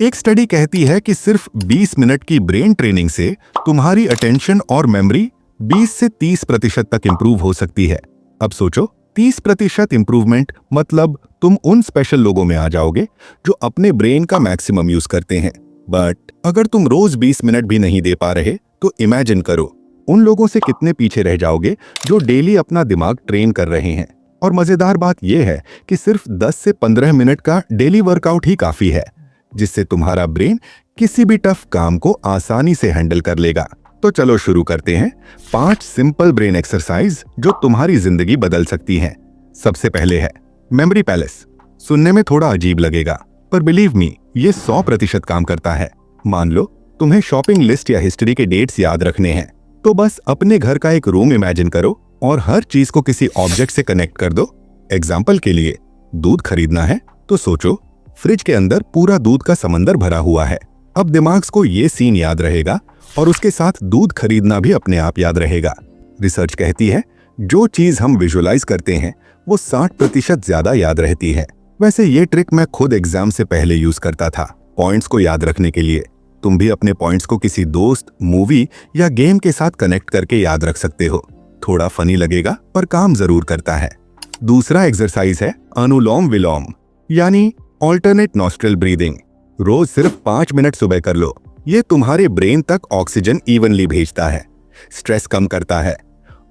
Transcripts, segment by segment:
एक स्टडी कहती है कि सिर्फ 20 मिनट की ब्रेन ट्रेनिंग से तुम्हारी अटेंशन और मेमोरी 20 से 30% तक इंप्रूव हो सकती है। अब सोचो, 30% इंप्रूवमेंट मतलब तुम उन स्पेशल लोगों में आ जाओगे जो अपने ब्रेन का मैक्सिमम यूज करते हैं। बट अगर तुम रोज 20 मिनट भी नहीं दे पा रहे तो इमेजिन करो उन लोगों से कितने पीछे रह जाओगे जो डेली अपना दिमाग ट्रेन कर रहे हैं। और मजेदार बात यह है कि सिर्फ 10 से 15 मिनट का डेली वर्कआउट ही काफी है, जिससे तुम्हारा ब्रेन किसी भी टफ काम को आसानी से हैंडल कर लेगा। तो चलो शुरू करते हैं 5 सिंपल ब्रेन एक्सरसाइज जो तुम्हारी जिंदगी बदल सकती हैं। सबसे पहले है मेमोरी पैलेस। सुनने में थोड़ा अजीब लगेगा, पर बिलीव मी, ये 100% काम करता है। मान लो तुम्हें शॉपिंग लिस्ट या हिस्ट्री के डेट्स याद रखने हैं, तो बस अपने घर का एक रूम इमेजिन करो और हर चीज को किसी ऑब्जेक्ट से कनेक्ट कर दो। एग्जाम्पल के लिए, दूध खरीदना है तो सोचो फ्रिज के अंदर पूरा दूध का समंदर भरा हुआ है। अब दिमाग को ये सीन याद रहेगा और उसके साथ दूध खरीदना भी अपने आप याद रहेगा। रिसर्च कहती है जो चीज हम विजुअलाइज करते हैं वो 60% ज्यादा याद रहती है। वैसे ये ट्रिक मैं खुद एग्जाम से पहले यूज करता था, पॉइंट्स को याद रखने के लिए। तुम भी अपने पॉइंट्स को किसी दोस्त, मूवी या गेम के साथ कनेक्ट करके याद रख सकते हो। थोड़ा फनी लगेगा पर काम जरूर करता है। दूसरा एक्सरसाइज है अनुलोम विलोम, यानी ऑल्टरनेट नॉस्ट्रल ब्रीदिंग। रोज सिर्फ 5 मिनट सुबह कर लो। ये तुम्हारे ब्रेन तक ऑक्सीजन इवनली भेजता है, स्ट्रेस कम करता है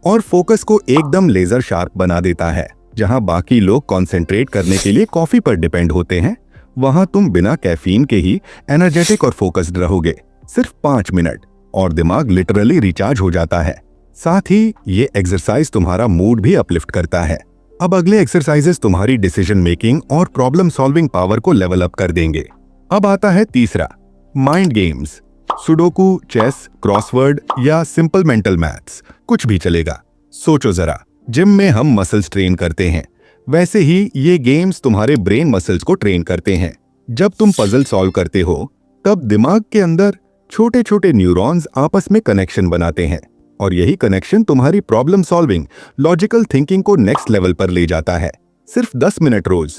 और फोकस को एकदम लेजर शार्प बना देता है। जहां बाकी लोग कंसंट्रेट करने के लिए कॉफी पर डिपेंड होते हैं, वहां तुम बिना कैफीन के ही एनर्जेटिक और फोकस्ड रहोगे। सिर्फ 5 मिनट और दिमाग लिटरली रिचार्ज हो जाता है। साथ ही ये एक्सरसाइज तुम्हारा मूड भी अपलिफ्ट करता है। अब अगले एक्सरसाइजेस तुम्हारी डिसीजन मेकिंग और प्रॉब्लम सॉल्विंग पावर को लेवल अप कर देंगे। अब आता है तीसरा, mind games. Sudoku, chess, crossword या सिंपल मेंटल मैथ्स, कुछ भी चलेगा। सोचो जरा, जिम में हम मसल्स ट्रेन करते हैं, वैसे ही ये गेम्स तुम्हारे ब्रेन मसल्स को ट्रेन करते हैं। जब तुम पजल सॉल्व करते हो तब दिमाग के अंदर छोटे छोटे न्यूरॉन्स आपस में कनेक्शन बनाते हैं और यही कनेक्शन तुम्हारी प्रॉब्लम सॉल्विंग, लॉजिकल थिंकिंग को नेक्स्ट लेवल पर ले जाता है। सिर्फ 10 मिनट रोज,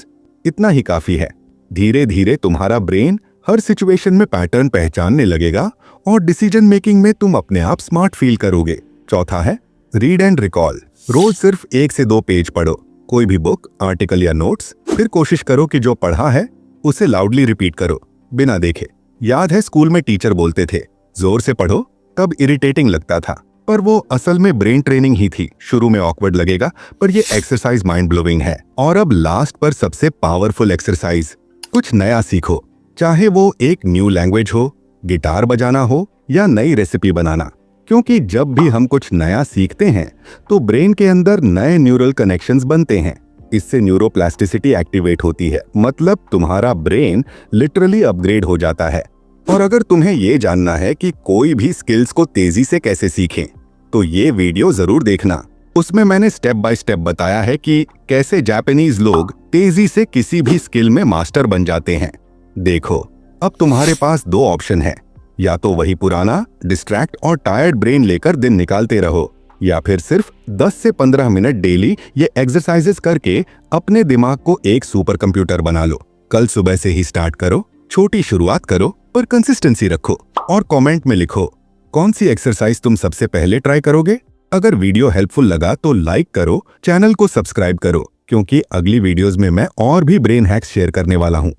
इतना ही काफी है। धीरे धीरे तुम्हारा ब्रेन हर सिचुएशन में पैटर्न पहचानने लगेगा और डिसीजन मेकिंग में तुम अपने आप स्मार्ट फील करोगे। चौथा है रीड एंड रिकॉल। रोज सिर्फ 1 से 2 पेज पढ़ो, कोई भी बुक, आर्टिकल या नोट्स। फिर कोशिश करो कि जो पढ़ा है उसे लाउडली रिपीट करो, बिना देखे। याद है स्कूल में टीचर बोलते थे जोर से पढ़ो, तब इरिटेटिंग लगता था, पर वो असल में ब्रेन ट्रेनिंग ही थी। शुरू में ऑकवर्ड लगेगा पर ये एक्सरसाइज माइंड ब्लोइंग है। और अब लास्ट पर सबसे पावरफुल एक्सरसाइज, कुछ नया सीखो। चाहे वो एक न्यू लैंग्वेज हो, गिटार बजाना हो या नई रेसिपी बनाना, क्योंकि जब भी हम कुछ नया सीखते हैं तो ब्रेन के अंदर नए न्यूरल कनेक्शंस बनते हैं। इससे न्यूरोप्लास्टिसिटी एक्टिवेट होती है, मतलब तुम्हारा ब्रेन लिटरली अपग्रेड हो जाता है। और अगर तुम्हें ये जानना है कि कोई भी स्किल्स को तेजी से कैसे सीखें, तो ये वीडियो जरूर देखना। उसमें मैंने स्टेप बाय स्टेप बताया है कि कैसे जापानीज लोग तेजी से किसी भी स्किल में मास्टर बन जाते हैं। देखो, अब तुम्हारे पास 2 ऑप्शन है, या तो वही पुराना डिस्ट्रैक्ट और टायर्ड ब्रेन लेकर दिन निकालते रहो, या फिर सिर्फ 10 से 15 मिनट डेली ये एक्सरसाइजेस करके अपने दिमाग को एक सुपर कंप्यूटर बना लो। कल सुबह से ही स्टार्ट करो, छोटी शुरुआत करो पर कंसिस्टेंसी रखो। और कमेंट में लिखो कौन सी एक्सरसाइज तुम सबसे पहले ट्राई करोगे। अगर वीडियो हेल्पफुल लगा तो लाइक करो, चैनल को सब्सक्राइब करो, क्योंकि अगली वीडियोस में मैं और भी ब्रेन हैक्स शेयर करने वाला हूँ।